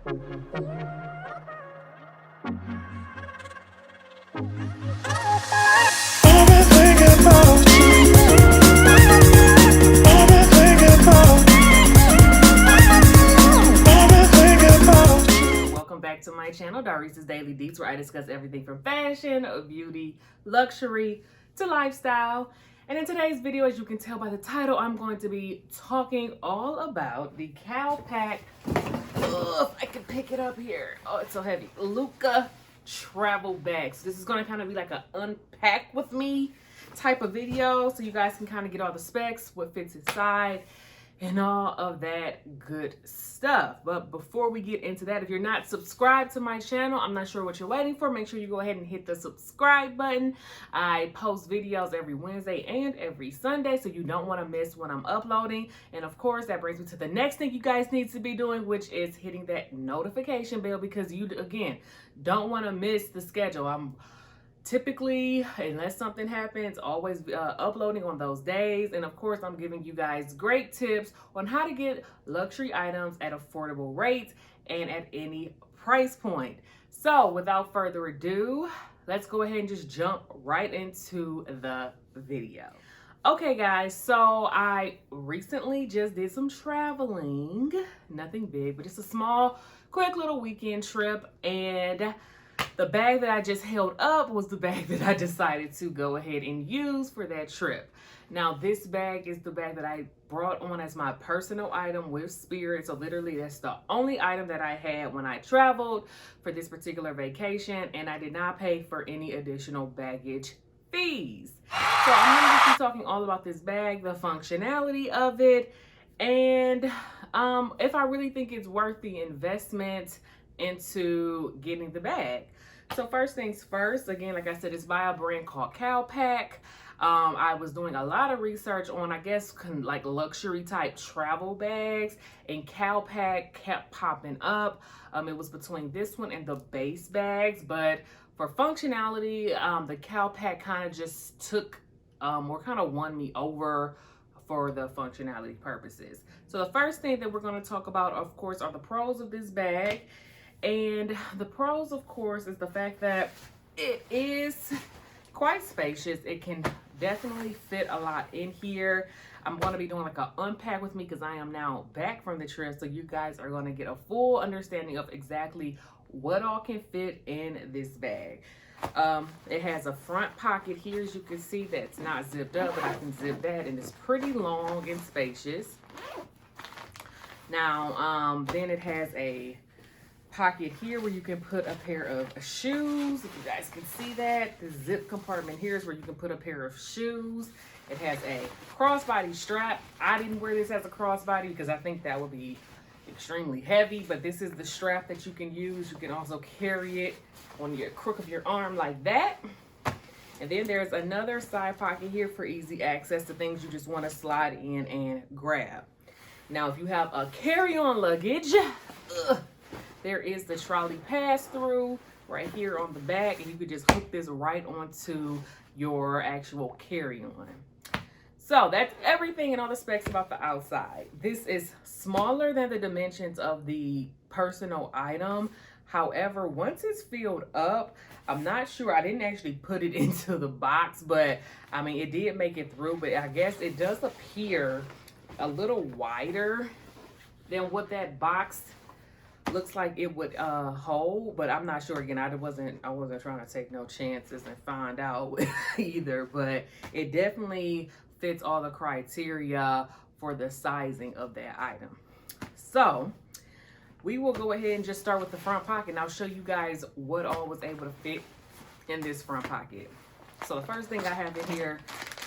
Welcome back to my channel, Darisa's Daily Deets, where I discuss everything from fashion, beauty, luxury, to lifestyle. And in today's video, as you can tell by the title, I'm going to be talking all about the Calpak, if I can pick it up here, oh, it's so heavy, Luka travel bag. So this is going to kind of be like an unpack with me type of video, so you guys can kind of get all the specs, what fits inside, and all of that good stuff. But before we get into that, if you're not subscribed to my channel, I'm not sure what you're waiting for. Make sure you go ahead and hit the subscribe button. I post videos every Wednesday and every Sunday, so you don't want to miss when I'm uploading. And of course, that brings me to the next thing you guys need to be doing, which is hitting that notification bell, because you, again, don't want to miss the schedule. I'm typically, unless something happens, always uploading on those days. And of course, I'm giving you guys great tips on how to get luxury items at affordable rates and at any price point. So without further ado, let's go ahead and just jump right into the video. Okay guys, so I recently just did some traveling, nothing big, but just a small, quick little weekend trip, and the bag that I just held up was the bag that I decided to go ahead and use for that trip. Now, this bag is the bag that I brought on as my personal item with Spirit. So literally, that's the only item that I had when I traveled for this particular vacation, and I did not pay for any additional baggage fees. So I'm going to be talking all about this bag, the functionality of it, and if I really think it's worth the investment into getting the bag. So first things first, again, like I said, it's by a brand called Calpak. I was doing a lot of research on, I guess, like luxury type travel bags, and Calpak kept popping up. It was between this one and the base bags, but for functionality, the Calpak kind of just took or kind of won me over for the functionality purposes. So the first thing that we're going to talk about, of course, are the pros of this bag. And the pros, of course, is the fact that it is quite spacious. It can definitely fit a lot in here. I'm going to be doing like an unpack with me because I am now back from the trip. So you guys are going to get a full understanding of exactly what all can fit in this bag. It has a front pocket here, as you can see, that's not zipped up, but I can zip that, and it's pretty long and spacious. Now, then it has a pocket here where you can put a pair of shoes. If you guys can see that, the zip compartment here is where you can put a pair of shoes. It has a crossbody strap. I didn't wear this as a crossbody because I think that would be extremely heavy, but this is the strap that you can use. You can also carry it on your crook of your arm like that. And then there's another side pocket here for easy access to things you just want to slide in and grab. Now, if you have a carry-on luggage, there is the trolley pass-through right here on the back, and you could just hook this right onto your actual carry-on. So that's everything and all the specs about the outside. This is smaller than the dimensions of the personal item. However, once it's filled up, I'm not sure, I didn't actually put it into the box, but I mean, it did make it through, but I guess it does appear a little wider than what that box looks like it would hold, but I'm not sure. Again, I wasn't trying to take no chances and find out either, but it definitely fits all the criteria for the sizing of that item. So we will go ahead and just start with the front pocket, and I'll show you guys what all was able to fit in this front pocket. So the first thing I have in here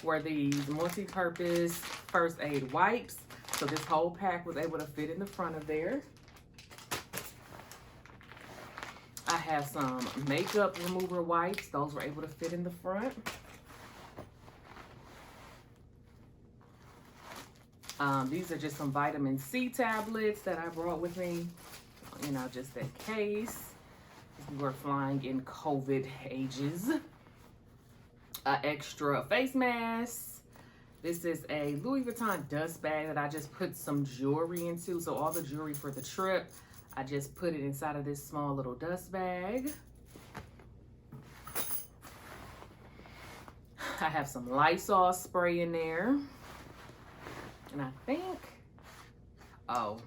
were these multi-purpose first aid wipes. So this whole pack was able to fit in the front of there. I have some makeup remover wipes. Those were able to fit in the front. These are just some vitamin C tablets that I brought with me, you know, just in case we were flying in COVID ages. Extra face mask. This is a Louis Vuitton dust bag that I just put some jewelry into. So all the jewelry for the trip, I just put it inside of this small little dust bag. I have some Lysol spray in there. And I think, oh,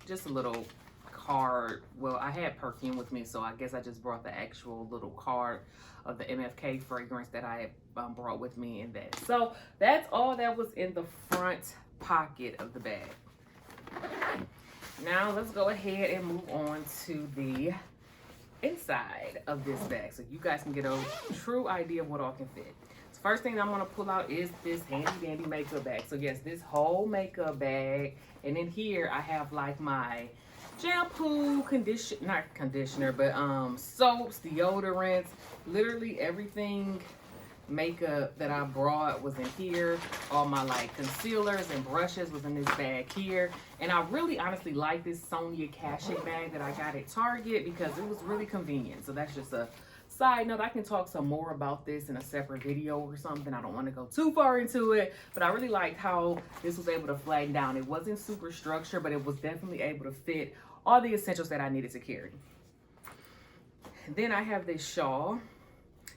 just a little card. Well, I had perfume with me, so I guess I just brought the actual little card of the MFK fragrance that I brought with me in that. So that's all that was in the front pocket of the bag. Now let's go ahead and move on to the inside of this bag so you guys can get a true idea of what all can fit. So first thing I'm going to pull out is this handy dandy makeup bag. So yes, this whole makeup bag, and in here I have like my shampoo, conditioner, but soaps, deodorants, literally everything makeup that I brought was in here. All my like concealers and brushes was in this bag here. And I really honestly like this Sonia Cachet bag that I got at Target because it was really convenient. So that's just a side note. I can talk some more about this in a separate video or something. I don't want to go too far into it, but I really liked how this was able to flatten down. It wasn't super structured, but it was definitely able to fit all the essentials that I needed to carry. Then I have this shawl.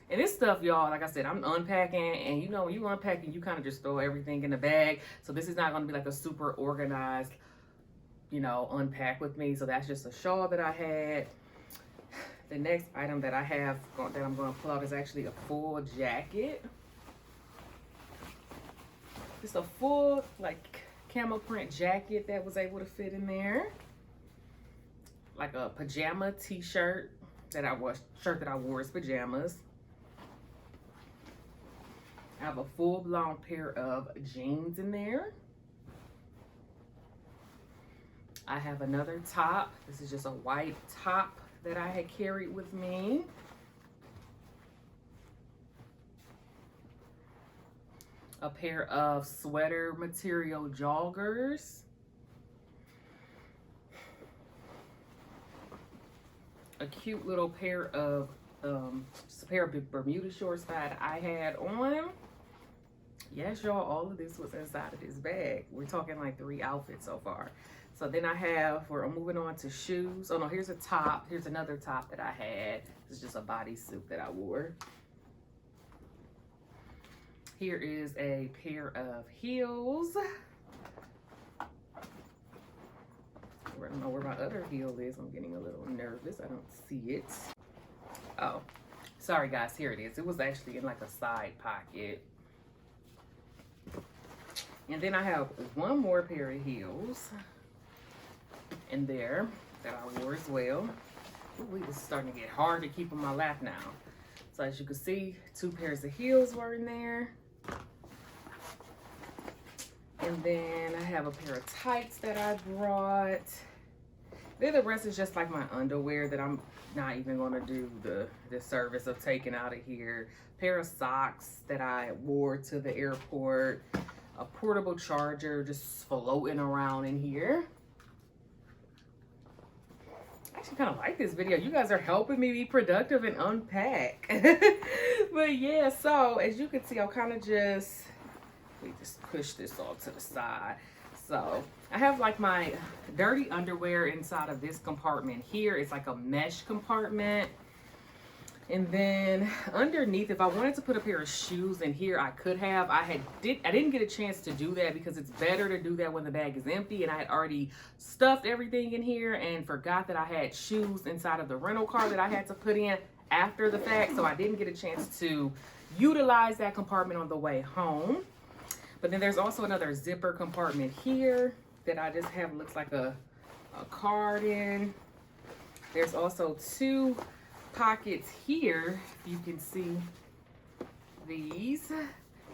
And this stuff, y'all, like I said, I'm unpacking, and you know, when you unpacking, you kind of just throw everything in the bag. So this is not going to be like a super organized, you know, unpack with me. So that's just a shawl that I had. The next item that I have that I'm going to pull out is actually a full jacket. Just a full, like, camel print jacket that was able to fit in there. Like a pajama t-shirt that I wore as pajamas. I have a full-blown pair of jeans in there. I have another top. This is just a white top that I had carried with me. A pair of sweater material joggers. A cute little pair of just a pair of Bermuda shorts that I had on. Yes, y'all, all of this was inside of this bag. We're talking like 3 outfits so far. So then I have, we're moving on to shoes. Oh no, here's a top. Here's another top that I had. This is just a bodysuit that I wore. Here is a pair of heels. I don't know where my other heel is. I'm getting a little nervous. I don't see it. Oh, sorry guys, here it is. It was actually in like a side pocket. And then I have one more pair of heels in there that I wore as well. Ooh, it's starting to get hard to keep on my lap now. So as you can see, 2 pairs of heels were in there. And then I have a pair of tights that I brought. Then the rest is just like my underwear that I'm not even gonna do the service of taking out of here. Pair of socks that I wore to the airport. A portable charger just floating around in here. I actually kind of like this video. You guys are helping me be productive and unpack. But yeah, so as you can see, I'll kind of just push this all to the side. So I have like my dirty underwear inside of this compartment here. It's like a mesh compartment. And then underneath, if I wanted to put a pair of shoes in here, I could have. I didn't get a chance to do that because it's better to do that when the bag is empty, and I had already stuffed everything in here and forgot that I had shoes inside of the rental car that I had to put in after the fact. So I didn't get a chance to utilize that compartment on the way home. But then there's also another zipper compartment here that I just have, looks like a card in. There's also 2 pockets here, you can see these,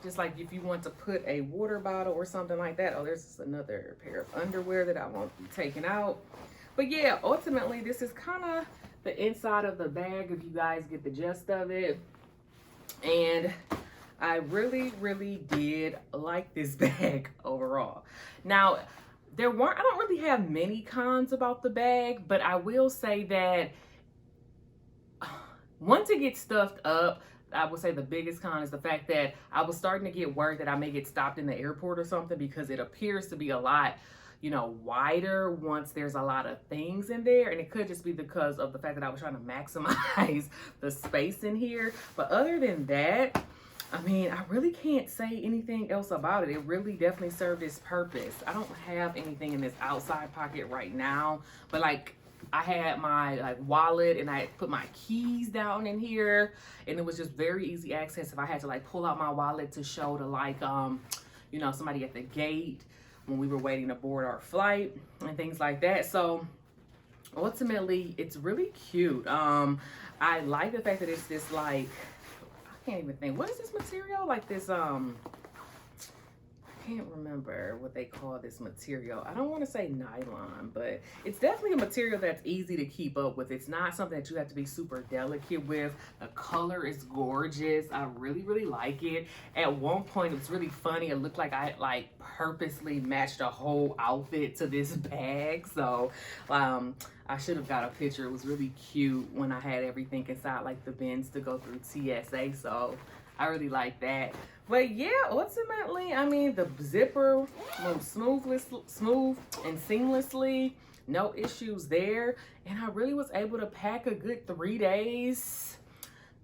just like if you want to put a water bottle or something like that. Oh, there's another pair of underwear that I won't be taking out. But yeah, ultimately this is kind of the inside of the bag, if you guys get the gist of it. And I really did like this bag overall. Now I don't really have many cons about the bag, but I will say that once it gets stuffed up, I would say the biggest con is the fact that I was starting to get worried that I may get stopped in the airport or something, because it appears to be a lot, you know, wider once there's a lot of things in there. And it could just be because of the fact that I was trying to maximize the space in here. But other than that, I mean, I really can't say anything else about it. It really definitely served its purpose. I don't have anything in this outside pocket right now, but like I had my like wallet and I put my keys down in here, and it was just very easy access if I had to like pull out my wallet to show to like you know, somebody at the gate when we were waiting to board our flight and things like that. So ultimately it's really cute. I like the fact that it's this like, I can't even think, what is this material? Like this, I can't remember what they call this material. I don't want to say nylon, but it's definitely a material that's easy to keep up with. It's not something that you have to be super delicate with. The color is gorgeous. I really, really like it. At one point, it was really funny. It looked like I like purposely matched a whole outfit to this bag. So, I should have got a picture. It was really cute when I had everything inside like the bins to go through TSA. So I really like that. But yeah, ultimately, I mean, the zipper moved smooth and seamlessly. No issues there. And I really was able to pack a good 3 days,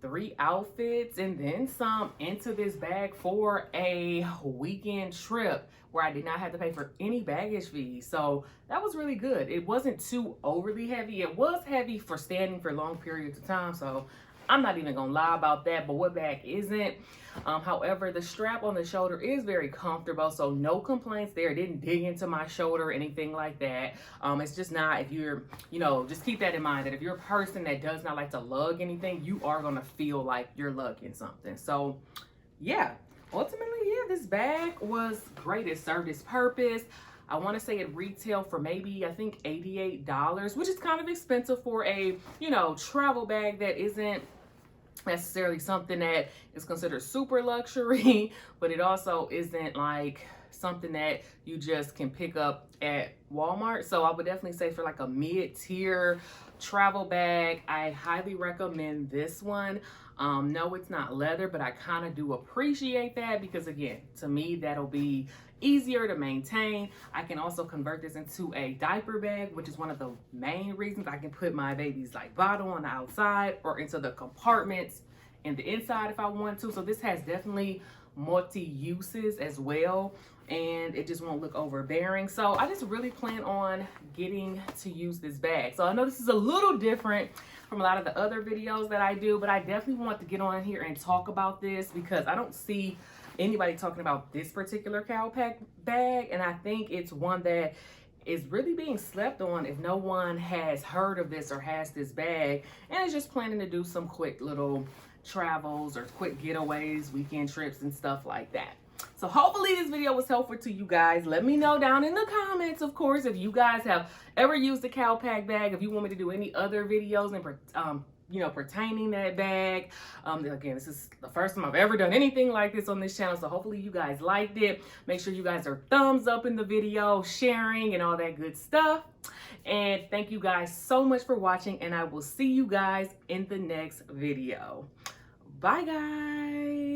3 outfits, and then some into this bag for a weekend trip where I did not have to pay for any baggage fees. So that was really good. It wasn't too overly heavy. It was heavy for standing for long periods of time. So I'm not even gonna lie about that, but what bag isn't? However, the strap on the shoulder is very comfortable, so no complaints there. It didn't dig into my shoulder or anything like that. It's just not, if you're, you know, just keep that in mind that if you're a person that does not like to lug anything, you are gonna feel like you're lugging something. So yeah, ultimately, yeah, this bag was great. It served its purpose. I want to say it retailed for maybe, I think, $88, which is kind of expensive for a, you know, travel bag that isn't necessarily something that is considered super luxury, but it also isn't like something that you just can pick up at Walmart. So I would definitely say for like a mid-tier travel bag, I highly recommend this one. No, it's not leather, but I kind of do appreciate that because, again, to me, that'll be easier to maintain. I can also convert this into a diaper bag, which is one of the main reasons I can put my baby's like bottle on the outside or into the compartments in the inside if I want to. So this has definitely multi-uses as well, and it just won't look overbearing. So I just really plan on getting to use this bag. So I know this is a little different from a lot of the other videos that I do, but I definitely want to get on here and talk about this because I don't see anybody talking about this particular Calpak bag, and I think it's one that is really being slept on if no one has heard of this or has this bag and is just planning to do some quick little travels or quick getaways, weekend trips and stuff like that. So hopefully this video was helpful to you guys. Let me know down in the comments, of course, if you guys have ever used the Calpak bag, if you want me to do any other videos and you know, pertaining that bag. Again, this is the first time I've ever done anything like this on this channel, so hopefully you guys liked it. Make sure you guys are thumbs up in the video, sharing, and all that good stuff. And thank you guys so much for watching, and I will see you guys in the next video. Bye, guys.